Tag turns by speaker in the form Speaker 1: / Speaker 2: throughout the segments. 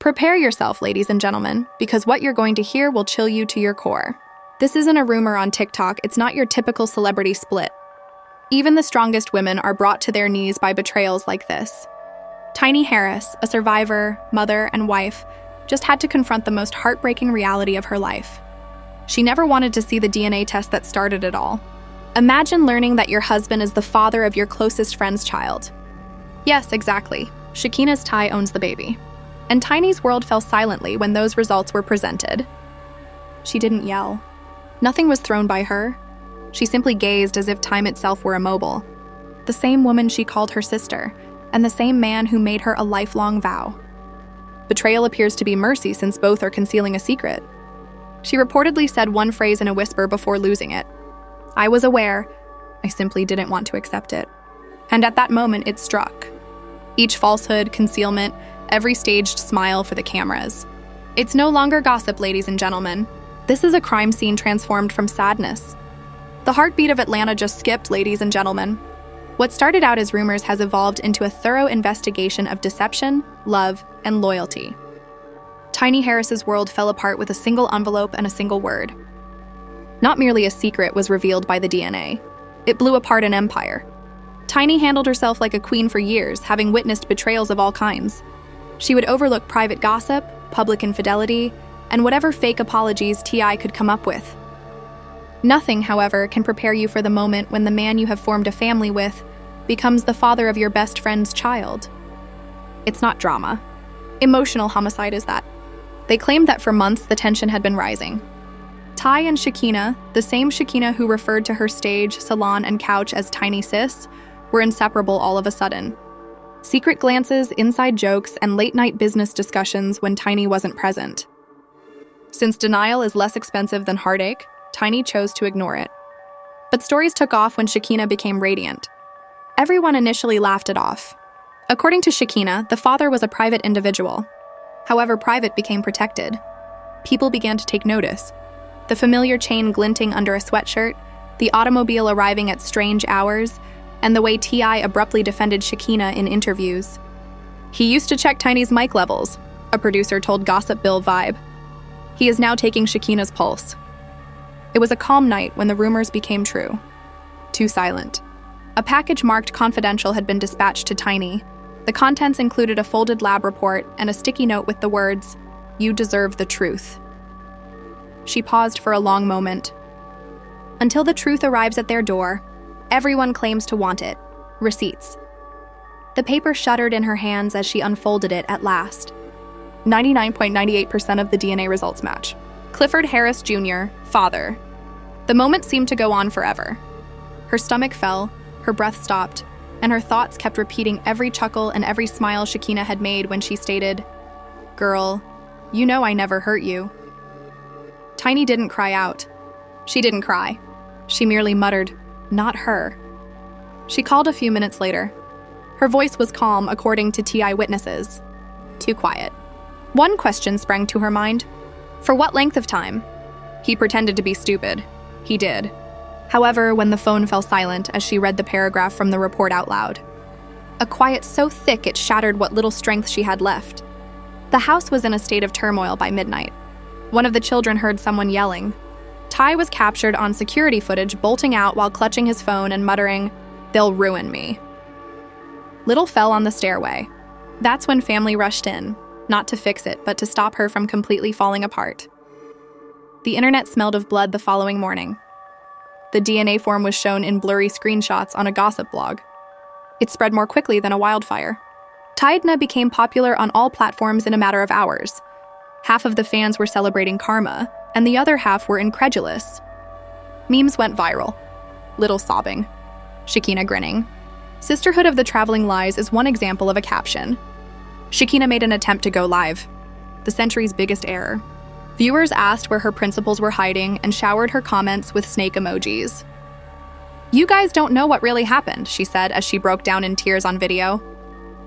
Speaker 1: Prepare yourself, ladies and gentlemen, because what you're going to hear will chill you to your core. This isn't a rumor on TikTok, it's not your typical celebrity split. Even the strongest women are brought to their knees by betrayals like this. Tiny Harris, a survivor, mother, and wife, just had to confront the most heartbreaking reality of her life. She never wanted to see the DNA test that started it all. Imagine learning that your husband is the father of your closest friend's child. Yes, exactly. Shekinah's Ty owns the baby. And Tiny's world fell silently when those results were presented. She didn't yell. Nothing was thrown by her. She simply gazed as if time itself were immobile. The same woman she called her sister, and the same man who made her a lifelong vow. Betrayal appears to be mercy since both are concealing a secret. She reportedly said one phrase in a whisper before losing it. I was aware. I simply didn't want to accept it. And at that moment, it struck. Each falsehood, concealment, every staged smile for the cameras. It's no longer gossip, ladies and gentlemen. This is a crime scene transformed from sadness. The heartbeat of Atlanta just skipped, ladies and gentlemen. What started out as rumors has evolved into a thorough investigation of deception, love, and loyalty. Tiny Harris's world fell apart with a single envelope and a single word. Not merely a secret was revealed by the DNA. It blew apart an empire. Tiny handled herself like a queen for years, having witnessed betrayals of all kinds. She would overlook private gossip, public infidelity, and whatever fake apologies T.I. could come up with. Nothing, however, can prepare you for the moment when the man you have formed a family with becomes the father of your best friend's child. It's not drama. Emotional homicide is that. They claimed that for months the tension had been rising. Ty and Shekinah, the same Shekinah who referred to her stage, salon, and couch as Tiny Sis, were inseparable all of a sudden. Secret glances, inside jokes, and late-night business discussions when Tiny wasn't present. Since denial is less expensive than heartache, Tiny chose to ignore it. But stories took off when Shekinah became radiant. Everyone initially laughed it off. According to Shekinah, the father was a private individual. However, private became protected. People began to take notice. The familiar chain glinting under a sweatshirt, the automobile arriving at strange hours, and the way T.I. abruptly defended Shekinah in interviews. He used to check Tiny's mic levels, a producer told Gossip Bill Vibe. He is now taking Shekinah's pulse. It was a calm night when the rumors became true. Too silent. A package marked confidential had been dispatched to Tiny. The contents included a folded lab report and a sticky note with the words, "You deserve the truth." She paused for a long moment. Until the truth arrives at their door, everyone claims to want it. Receipts. The paper shuddered in her hands as she unfolded it at last. 99.98% of the DNA results match. Clifford Harris Jr., father. The moment seemed to go on forever. Her stomach fell, her breath stopped, and her thoughts kept repeating every chuckle and every smile Shekinah had made when she stated, "Girl, you know I never hurt you." Tiny didn't cry out. She didn't cry. She merely muttered, "Not her." She called a few minutes later. Her voice was calm, according to T.I. witnesses. Too quiet. One question sprang to her mind. For what length of time? He pretended to be stupid. He did. However, when the phone fell silent as she read the paragraph from the report out loud, a quiet so thick it shattered what little strength she had left. The house was in a state of turmoil by midnight. One of the children heard someone yelling. Ty was captured on security footage bolting out while clutching his phone and muttering, "They'll ruin me." Little fell on the stairway. That's when family rushed in, not to fix it, but to stop her from completely falling apart. The internet smelled of blood the following morning. The DNA form was shown in blurry screenshots on a gossip blog. It spread more quickly than a wildfire. Tydna became popular on all platforms in a matter of hours. Half of the fans were celebrating karma, and the other half were incredulous. Memes went viral. Little sobbing. Shekinah grinning. Sisterhood of the Traveling Lies is one example of a caption. Shekinah made an attempt to go live. The century's biggest error. Viewers asked where her principals were hiding and showered her comments with snake emojis. "You guys don't know what really happened," she said as she broke down in tears on video.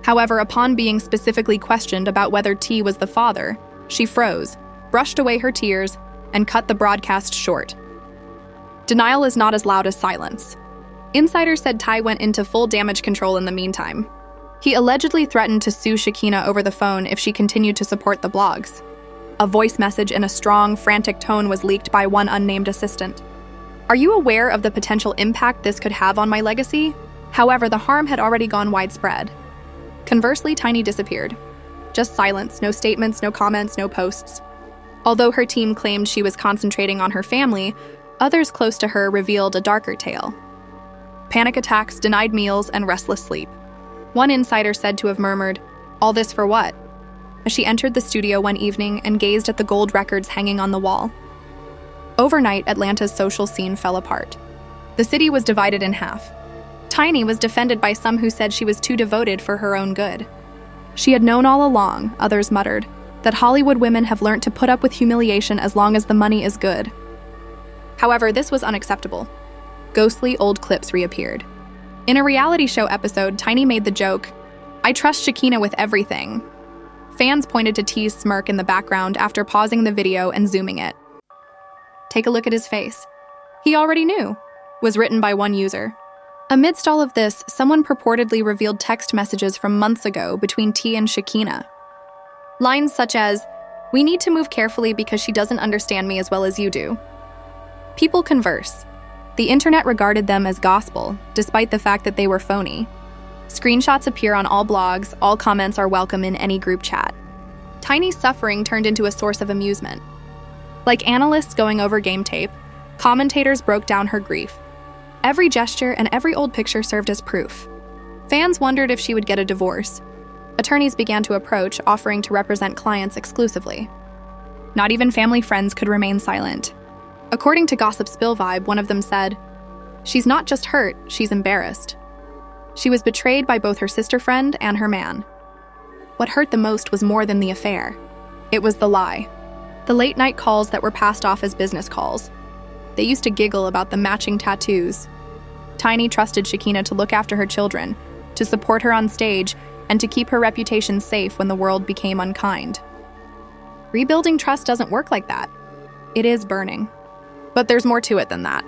Speaker 1: However, upon being specifically questioned about whether T was the father, she froze, brushed away her tears, and cut the broadcast short. Denial is not as loud as silence. Insiders said Ty went into full damage control in the meantime. He allegedly threatened to sue Shekinah over the phone if she continued to support the blogs. A voice message in a strong, frantic tone was leaked by one unnamed assistant. "Are you aware of the potential impact this could have on my legacy?" However, the harm had already gone widespread. Conversely, Tiny disappeared. Just silence, no statements, no comments, no posts. Although her team claimed she was concentrating on her family, others close to her revealed a darker tale. Panic attacks, denied meals, and restless sleep. One insider said to have murmured, "All this for what?" as she entered the studio one evening and gazed at the gold records hanging on the wall. Overnight, Atlanta's social scene fell apart. The city was divided in half. Tiny was defended by some who said she was too devoted for her own good. She had known all along, others muttered, that Hollywood women have learned to put up with humiliation as long as the money is good. However, this was unacceptable. Ghostly old clips reappeared. In a reality show episode, Tiny made the joke, "I trust Shekinah with everything." Fans pointed to T's smirk in the background after pausing the video and zooming it. "Take a look at his face. He already knew," was written by one user. Amidst all of this, someone purportedly revealed text messages from months ago between T and Shekinah. Lines such as, "We need to move carefully because she doesn't understand me as well as you do." People converse. The internet regarded them as gospel, despite the fact that they were phony. Screenshots appear on all blogs, all comments are welcome in any group chat. Tiny's suffering turned into a source of amusement. Like analysts going over game tape, commentators broke down her grief. Every gesture and every old picture served as proof. Fans wondered if she would get a divorce. Attorneys began to approach, offering to represent clients exclusively. Not even family friends could remain silent. According to Gossip Spill Vibe, one of them said, "She's not just hurt, she's embarrassed." She was betrayed by both her sister friend and her man. What hurt the most was more than the affair. It was the lie. The late-night calls that were passed off as business calls. They used to giggle about the matching tattoos. Tiny trusted Shekinah to look after her children, to support her on stage, and to keep her reputation safe when the world became unkind. Rebuilding trust doesn't work like that. It is burning. But there's more to it than that.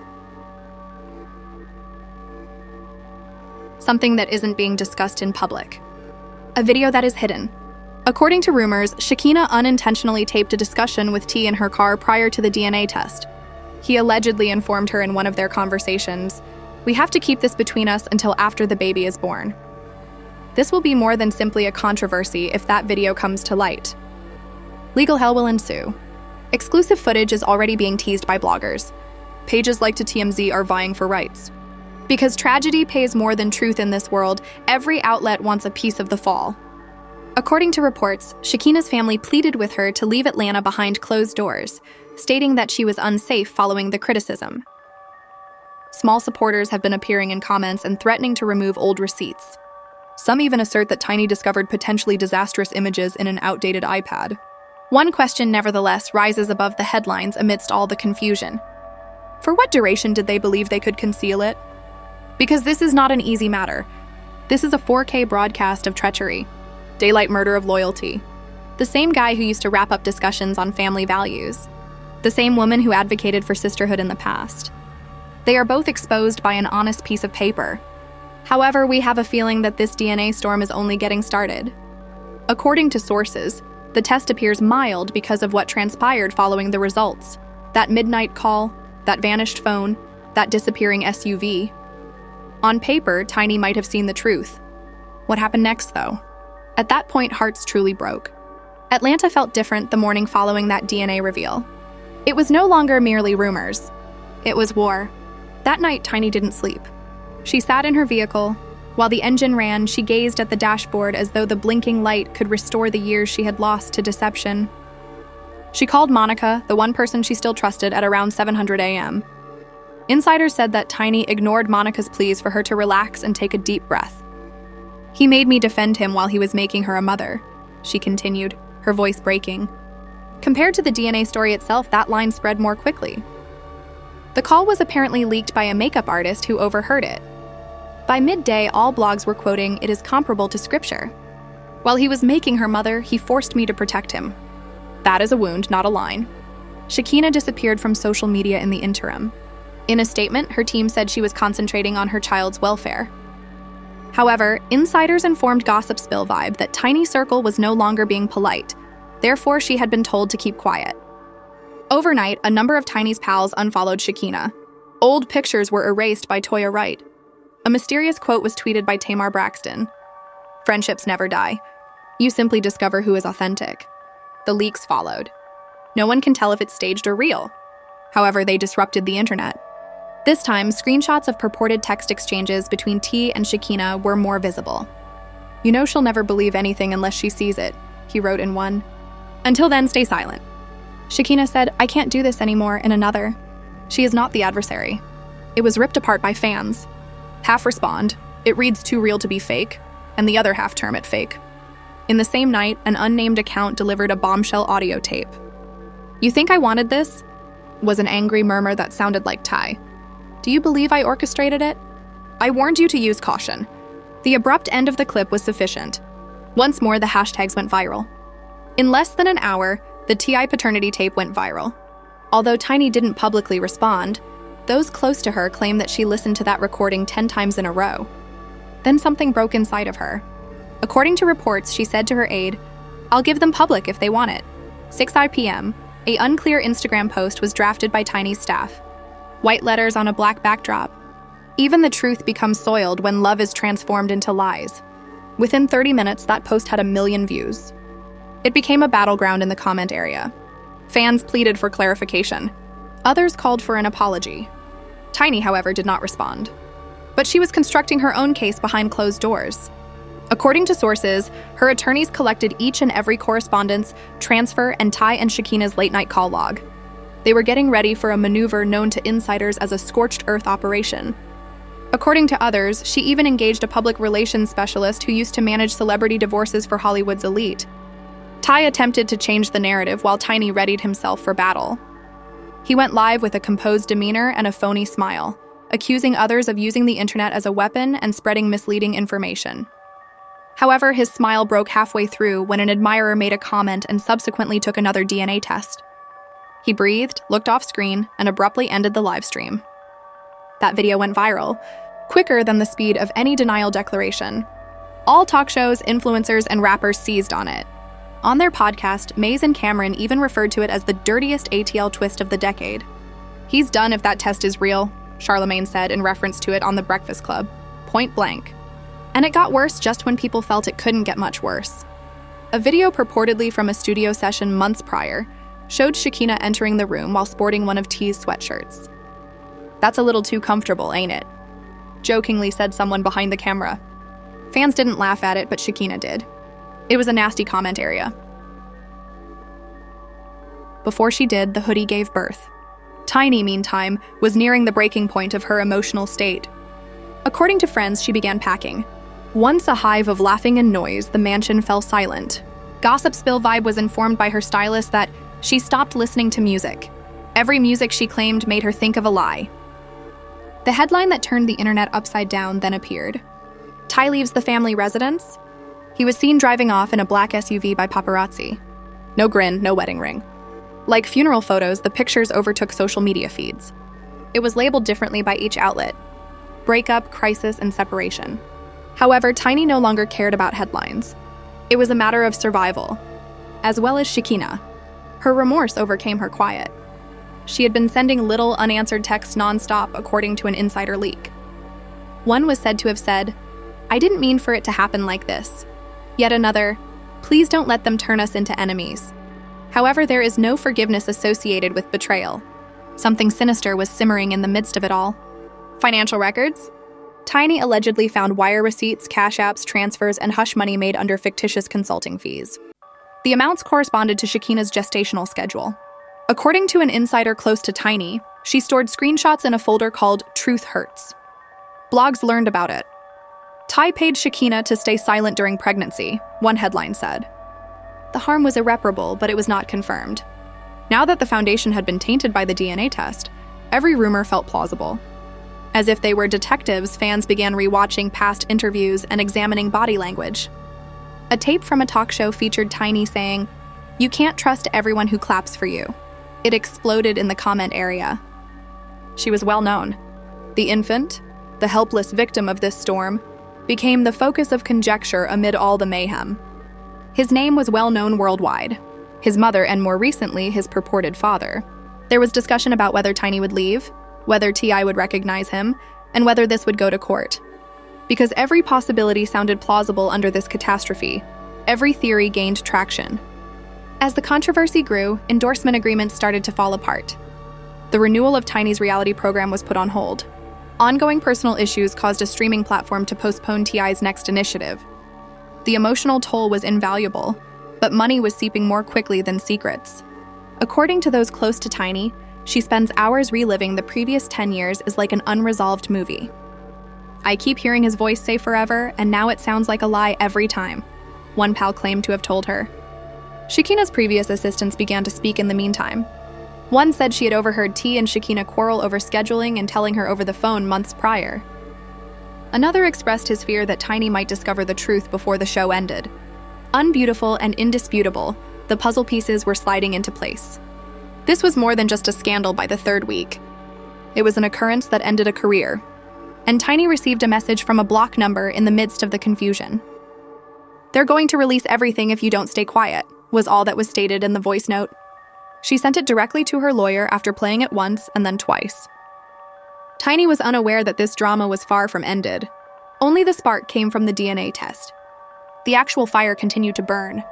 Speaker 1: Something that isn't being discussed in public. A video that is hidden. According to rumors, Shekinah unintentionally taped a discussion with T in her car prior to the DNA test. He allegedly informed her in one of their conversations, "We have to keep this between us until after the baby is born." This will be more than simply a controversy if that video comes to light. Legal hell will ensue. Exclusive footage is already being teased by bloggers. Pages like to TMZ are vying for rights. Because tragedy pays more than truth in this world, every outlet wants a piece of the fall. According to reports, Shekinah's family pleaded with her to leave Atlanta behind closed doors, stating that she was unsafe following the criticism. Small supporters have been appearing in comments and threatening to remove old receipts. Some even assert that Tiny discovered potentially disastrous images in an outdated iPad. One question, nevertheless, rises above the headlines amidst all the confusion. For what duration did they believe they could conceal it? Because this is not an easy matter. This is a 4K broadcast of treachery, daylight murder of loyalty. The same guy who used to wrap up discussions on family values. The same woman who advocated for sisterhood in the past. They are both exposed by an honest piece of paper. However, we have a feeling that this DNA storm is only getting started. According to sources, the test appears mild because of what transpired following the results. That midnight call, that vanished phone, that disappearing SUV. On paper, Tiny might have seen the truth. What happened next, though? At that point, hearts truly broke. Atlanta felt different the morning following that DNA reveal. It was no longer merely rumors. It was war. That night, Tiny didn't sleep. She sat in her vehicle. While the engine ran, she gazed at the dashboard as though the blinking light could restore the years she had lost to deception. She called Monica, the one person she still trusted, at around 7:00 a.m. Insiders said that Tiny ignored Monica's pleas for her to relax and take a deep breath. "He made me defend him while he was making her a mother," she continued, her voice breaking. Compared to the DNA story itself, that line spread more quickly. The call was apparently leaked by a makeup artist who overheard it. By midday, all blogs were quoting, "It is comparable to scripture." While he was making her mother, he forced me to protect him. That is a wound, not a line. Shekinah disappeared from social media in the interim. In a statement, her team said she was concentrating on her child's welfare. However, insiders informed Gossip Spill Vibe that Tiny Circle was no longer being polite. Therefore, she had been told to keep quiet. Overnight, a number of Tiny's pals unfollowed Shekinah. Old pictures were erased by Toya Wright. A mysterious quote was tweeted by Tamar Braxton. "Friendships never die. You simply discover who is authentic." The leaks followed. No one can tell if it's staged or real. However, they disrupted the internet. This time, screenshots of purported text exchanges between T and Shekinah were more visible. "You know she'll never believe anything unless she sees it," he wrote in one. "Until then, stay silent." Shekinah said, "I can't do this anymore," in another. She is not the adversary. It was ripped apart by fans. Half respond, "It reads too real to be fake," and the other half term it fake. In the same night, an unnamed account delivered a bombshell audio tape. "You think I wanted this?" was an angry murmur that sounded like Ty. "Do you believe I orchestrated it? I warned you to use caution." The abrupt end of the clip was sufficient. Once more, the hashtags went viral. In less than an hour, the TI paternity tape went viral. Although Tiny didn't publicly respond, those close to her claimed that she listened to that recording 10 times in a row. Then something broke inside of her. According to reports, she said to her aide, "I'll give them public if they want it." 6 p.m., an unclear Instagram post was drafted by Tiny's staff. White letters on a black backdrop. "Even the truth becomes soiled when love is transformed into lies." Within 30 minutes, that post had 1 million views. It became a battleground in the comment area. Fans pleaded for clarification. Others called for an apology. Tiny, however, did not respond. But she was constructing her own case behind closed doors. According to sources, her attorneys collected each and every correspondence, transfer, and Ty and Shekinah's late-night call log. They were getting ready for a maneuver known to insiders as a scorched earth operation. According to others, she even engaged a public relations specialist who used to manage celebrity divorces for Hollywood's elite. Ty attempted to change the narrative while Tiny readied himself for battle. He went live with a composed demeanor and a phony smile, accusing others of using the internet as a weapon and spreading misleading information. However, his smile broke halfway through when an admirer made a comment and subsequently took another DNA test. He breathed, looked off screen, and abruptly ended the live stream. That video went viral, quicker than the speed of any denial declaration. All talk shows, influencers, and rappers seized on it. On their podcast, Maze and Cameron even referred to it as the dirtiest ATL twist of the decade. "He's done if that test is real," Charlemagne said in reference to it on The Breakfast Club, point blank. And it got worse just when people felt it couldn't get much worse. A video purportedly from a studio session months prior showed Shekinah entering the room while sporting one of T's sweatshirts. "That's a little too comfortable, ain't it?" jokingly said someone behind the camera. Fans didn't laugh at it, but Shekinah did. It was a nasty comment area. Before she did, the hoodie gave birth. Tiny, meantime, was nearing the breaking point of her emotional state. According to friends, she began packing. Once a hive of laughing and noise, the mansion fell silent. Gossip Spill Vibe was informed by her stylist that she stopped listening to music. Every music she claimed made her think of a lie. The headline that turned the internet upside down then appeared. Ty leaves the family residence? He was seen driving off in a black SUV by paparazzi. No grin, no wedding ring. Like funeral photos, the pictures overtook social media feeds. It was labeled differently by each outlet: breakup, crisis, and separation. However, Tiny no longer cared about headlines. It was a matter of survival, as well as Shekinah. Her remorse overcame her quiet. She had been sending little unanswered texts nonstop, according to an insider leak. One was said to have said, "I didn't mean for it to happen like this." Yet another, "Please don't let them turn us into enemies." However, there is no forgiveness associated with betrayal. Something sinister was simmering in the midst of it all. Financial records? Tiny allegedly found wire receipts, cash apps, transfers, and hush money made under fictitious consulting fees. The amounts corresponded to Shekinah's gestational schedule. According to an insider close to Tiny, she stored screenshots in a folder called Truth Hurts. Blogs learned about it. Ty paid Shekinah to stay silent during pregnancy, one headline said. The harm was irreparable, but it was not confirmed. Now that the foundation had been tainted by the DNA test, every rumor felt plausible. As if they were detectives, fans began rewatching past interviews and examining body language. A tape from a talk show featured Tiny saying, "You can't trust everyone who claps for you." It exploded in the comment area. She was well known. The infant, the helpless victim of this storm, became the focus of conjecture amid all the mayhem. His name was well known worldwide. His mother, and more recently, his purported father. There was discussion about whether Tiny would leave, whether T.I. would recognize him, and whether this would go to court. Because every possibility sounded plausible under this catastrophe, every theory gained traction. As the controversy grew, endorsement agreements started to fall apart. The renewal of Tiny's reality program was put on hold. Ongoing personal issues caused a streaming platform to postpone T.I.'s next initiative. The emotional toll was invaluable, but money was seeping more quickly than secrets. According to those close to Tiny, she spends hours reliving the previous 10 years as like an unresolved movie. "I keep hearing his voice say forever, and now it sounds like a lie every time," one pal claimed to have told her. Shekinah's previous assistants began to speak in the meantime. One said she had overheard T and Shekinah quarrel over scheduling and telling her over the phone months prior. Another expressed his fear that Tiny might discover the truth before the show ended. Unbeautiful and indisputable, the puzzle pieces were sliding into place. This was more than just a scandal by the third week. It was an occurrence that ended a career. And Tiny received a message from a block number in the midst of the confusion. "They're going to release everything if you don't stay quiet," was all that was stated in the voice note. She sent it directly to her lawyer after playing it once and then twice. Tiny was unaware that this drama was far from ended. Only the spark came from the DNA test. The actual fire continued to burn.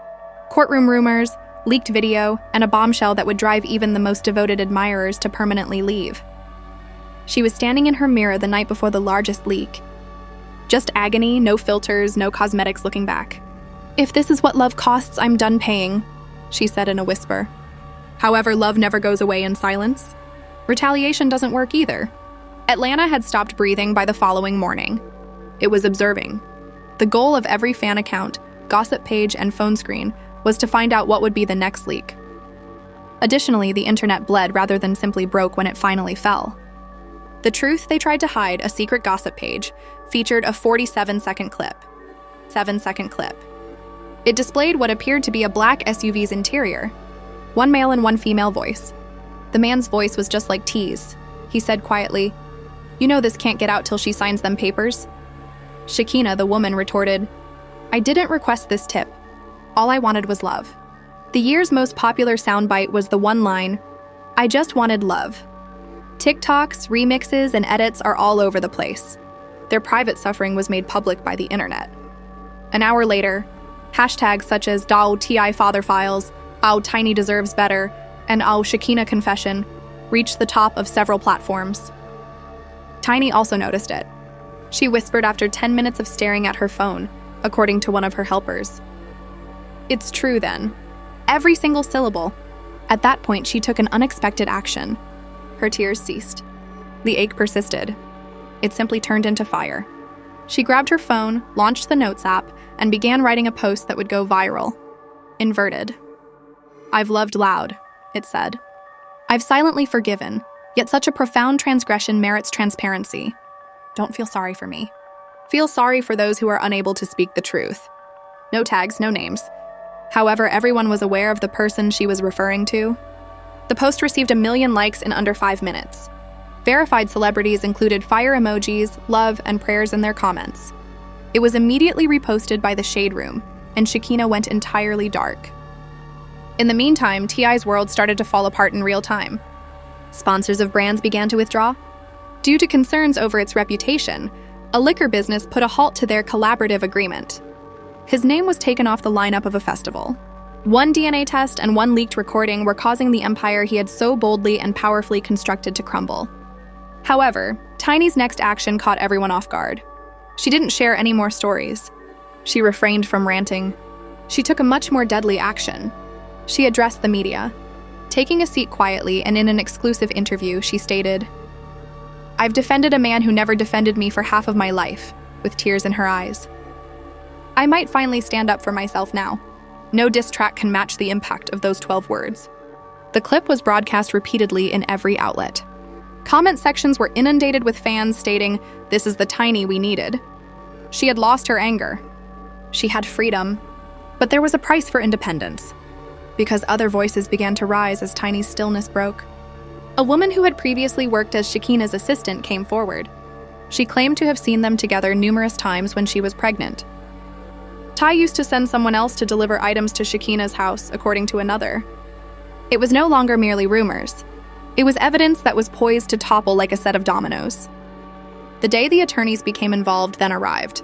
Speaker 1: Courtroom rumors, leaked video, and a bombshell that would drive even the most devoted admirers to permanently leave. She was standing in her mirror the night before the largest leak. Just agony, no filters, no cosmetics looking back. "If this is what love costs, I'm done paying," she said in a whisper. However, love never goes away in silence. Retaliation doesn't work either. Atlanta had stopped breathing by the following morning. It was observing. The goal of every fan account, gossip page, and phone screen was to find out what would be the next leak. Additionally, the internet bled rather than simply broke when it finally fell. The truth they tried to hide, a secret gossip page, featured a 47-second clip. 7-second clip. It displayed what appeared to be a black SUV's interior. One male and one female voice. The man's voice was just like T's. He said quietly, "You know this can't get out till she signs them papers." Shekinah, the woman, retorted, "I didn't request this tip. All I wanted was love." The year's most popular soundbite was the one line, "I just wanted love." TikToks, remixes, and edits are all over the place. Their private suffering was made public by the internet. An hour later, hashtags such as "Dao Ti Father Files," "Ow Tiny Deserves Better," and "Ow Shekinah Confession" reached the top of several platforms. Tiny also noticed it. She whispered after 10 minutes of staring at her phone, according to one of her helpers. "It's true then. Every single syllable." At that point, she took an unexpected action. Her tears ceased. The ache persisted. It simply turned into fire. She grabbed her phone, launched the Notes app, and began writing a post that would go viral. Inverted. "I've loved loud," it said. "I've silently forgiven, yet such a profound transgression merits transparency. Don't feel sorry for me. Feel sorry for those who are unable to speak the truth." No tags, no names. However, everyone was aware of the person she was referring to. The post received 1 million likes in under 5 minutes. Verified celebrities included fire emojis, love, and prayers in their comments. It was immediately reposted by the Shade Room, and Shekinah went entirely dark. In the meantime, T.I.'s world started to fall apart in real time. Sponsors of brands began to withdraw. Due to concerns over its reputation, a liquor business put a halt to their collaborative agreement. His name was taken off the lineup of a festival. One DNA test and one leaked recording were causing the empire he had so boldly and powerfully constructed to crumble. However, Tiny's next action caught everyone off guard. She didn't share any more stories. She refrained from ranting. She took a much more deadly action. She addressed the media. Taking a seat quietly and in an exclusive interview, she stated, "I've defended a man who never defended me for half of my life," with tears in her eyes. "I might finally stand up for myself now. No diss track can match the impact of those 12 words." The clip was broadcast repeatedly in every outlet. Comment sections were inundated with fans stating, "This is the Tiny we needed." She had lost her anger. She had freedom. But there was a price for independence. Because other voices began to rise as Tiny's stillness broke. A woman who had previously worked as Shekinah's assistant came forward. She claimed to have seen them together numerous times when she was pregnant. Ty used to send someone else to deliver items to Shekinah's house, according to another. It was no longer merely rumors. It was evidence that was poised to topple like a set of dominoes. The day the attorneys became involved then arrived.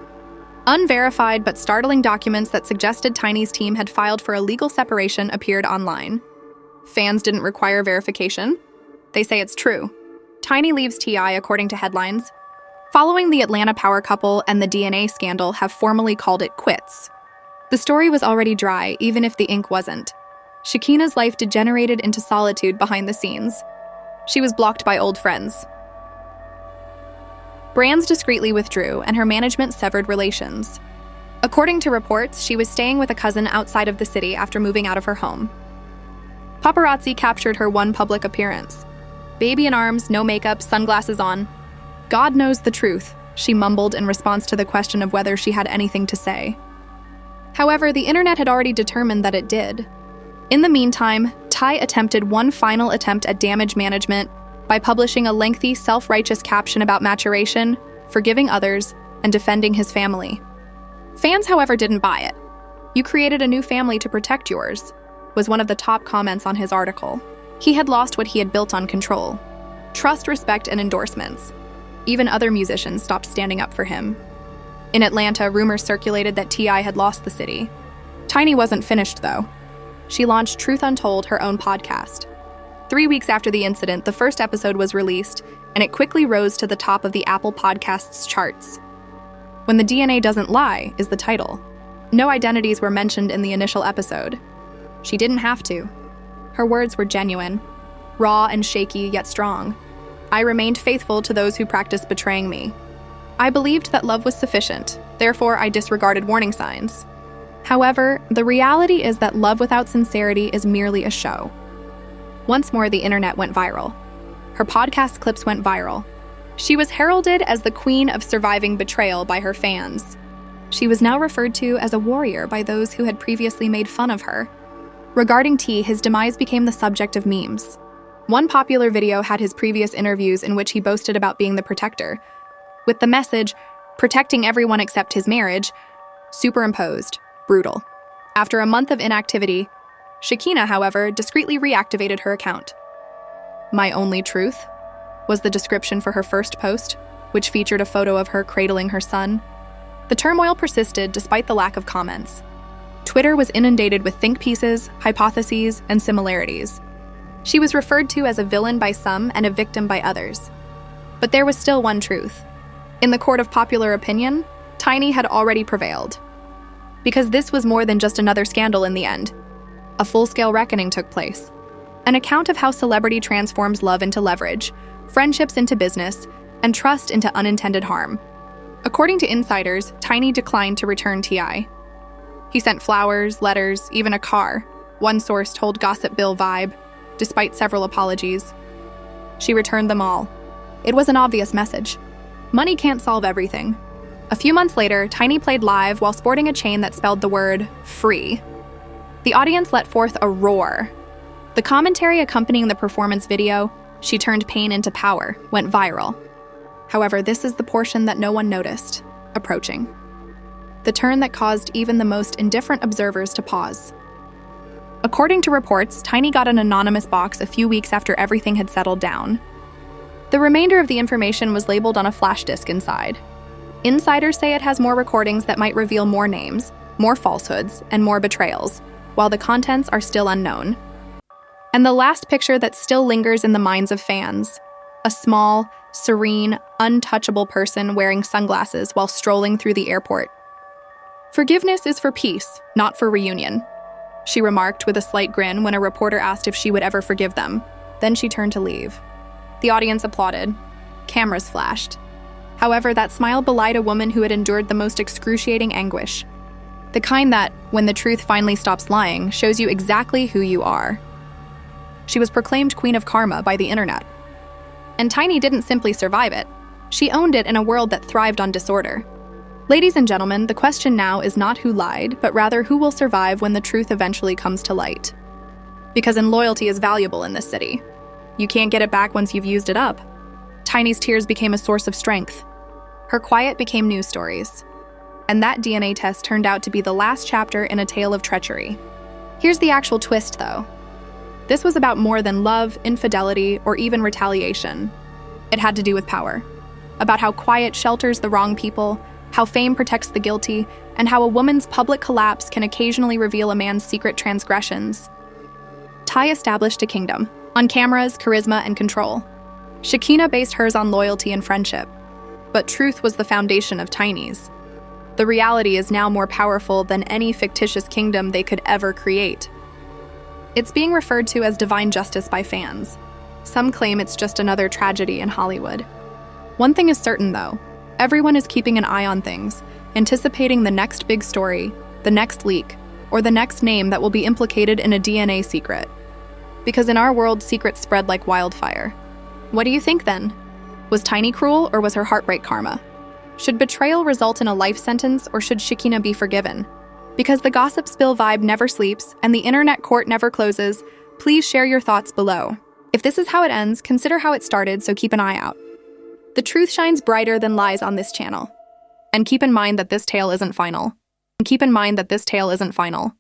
Speaker 1: Unverified but startling documents that suggested Tiny's team had filed for a legal separation appeared online. Fans didn't require verification. They say it's true. Tiny leaves T.I. according to headlines. Following the Atlanta power couple and the DNA scandal have formally called it quits. The story was already dry, even if the ink wasn't. Shekinah's life degenerated into solitude behind the scenes. She was blocked by old friends. Brands discreetly withdrew, and her management severed relations. According to reports, she was staying with a cousin outside of the city after moving out of her home. Paparazzi captured her one public appearance. Baby in arms, no makeup, sunglasses on. "God knows the truth," she mumbled in response to the question of whether she had anything to say. However, the internet had already determined that it did. In the meantime, Ty attempted one final attempt at damage management by publishing a lengthy, self-righteous caption about maturation, forgiving others, and defending his family. Fans, however, didn't buy it. "You created a new family to protect yours," was one of the top comments on his article. He had lost what he had built on control: trust, respect, and endorsements. Even other musicians stopped standing up for him. In Atlanta, rumors circulated that T.I. had lost the city. Tiny wasn't finished, though. She launched Truth Untold, her own podcast. 3 weeks after the incident, the first episode was released, and it quickly rose to the top of the Apple Podcasts charts. "When the DNA Doesn't Lie" is the title. No identities were mentioned in the initial episode. She didn't have to. Her words were genuine, raw and shaky, yet strong. "I remained faithful to those who practiced betraying me. I believed that love was sufficient, therefore I disregarded warning signs." However, the reality is that love without sincerity is merely a show. Once more, the internet went viral. Her podcast clips went viral. She was heralded as the queen of surviving betrayal by her fans. She was now referred to as a warrior by those who had previously made fun of her. Regarding T, his demise became the subject of memes. One popular video had his previous interviews in which he boasted about being the protector, with the message, "protecting everyone except his marriage," superimposed. Brutal. After a month of inactivity, Shekinah, however, discreetly reactivated her account. "My only truth" was the description for her first post, which featured a photo of her cradling her son. The turmoil persisted despite the lack of comments. Twitter was inundated with think pieces, hypotheses, and similarities. She was referred to as a villain by some and a victim by others. But there was still one truth. In the court of popular opinion, Tiny had already prevailed. Because this was more than just another scandal in the end. A full-scale reckoning took place. An account of how celebrity transforms love into leverage, friendships into business, and trust into unintended harm. According to insiders, Tiny declined to return T.I. He sent flowers, letters, even a car. One source told Gossip Bill Vibe, despite several apologies. She returned them all. It was an obvious message. Money can't solve everything. A few months later, Tiny played live while sporting a chain that spelled the word free. The audience let forth a roar. The commentary accompanying the performance video, "She turned pain into power," went viral. However, this is the portion that no one noticed, approaching. The turn that caused even the most indifferent observers to pause. According to reports, Tiny got an anonymous box a few weeks after everything had settled down. The remainder of the information was labeled on a flash disk inside. Insiders say it has more recordings that might reveal more names, more falsehoods, and more betrayals, while the contents are still unknown. And the last picture that still lingers in the minds of fans: a small, serene, untouchable person wearing sunglasses while strolling through the airport. "Forgiveness is for peace, not for reunion," she remarked with a slight grin when a reporter asked if she would ever forgive them. Then she turned to leave. The audience applauded. Cameras flashed. However, that smile belied a woman who had endured the most excruciating anguish. The kind that, when the truth finally stops lying, shows you exactly who you are. She was proclaimed Queen of Karma by the internet. And Tiny didn't simply survive it. She owned it in a world that thrived on disorder. Ladies and gentlemen, the question now is not who lied, but rather who will survive when the truth eventually comes to light. Because loyalty is valuable in this city. You can't get it back once you've used it up. Tiny's tears became a source of strength. Her quiet became news stories. And that DNA test turned out to be the last chapter in a tale of treachery. Here's the actual twist, though. This was about more than love, infidelity, or even retaliation. It had to do with power. About how quiet shelters the wrong people, how fame protects the guilty, and how a woman's public collapse can occasionally reveal a man's secret transgressions. Ty established a kingdom, on cameras, charisma, and control. Shekinah based hers on loyalty and friendship. But truth was the foundation of Tiny's. The reality is now more powerful than any fictitious kingdom they could ever create. It's being referred to as divine justice by fans. Some claim it's just another tragedy in Hollywood. One thing is certain, though. Everyone is keeping an eye on things, anticipating the next big story, the next leak, or the next name that will be implicated in a DNA secret. Because in our world, secrets spread like wildfire. What do you think, then? Was Tiny cruel, or was her heartbreak karma? Should betrayal result in a life sentence, or should Shekinah be forgiven? Because the gossip spill vibe never sleeps, and the internet court never closes, please share your thoughts below. If this is how it ends, consider how it started, so keep an eye out. The truth shines brighter than lies on this channel. And keep in mind that this tale isn't final.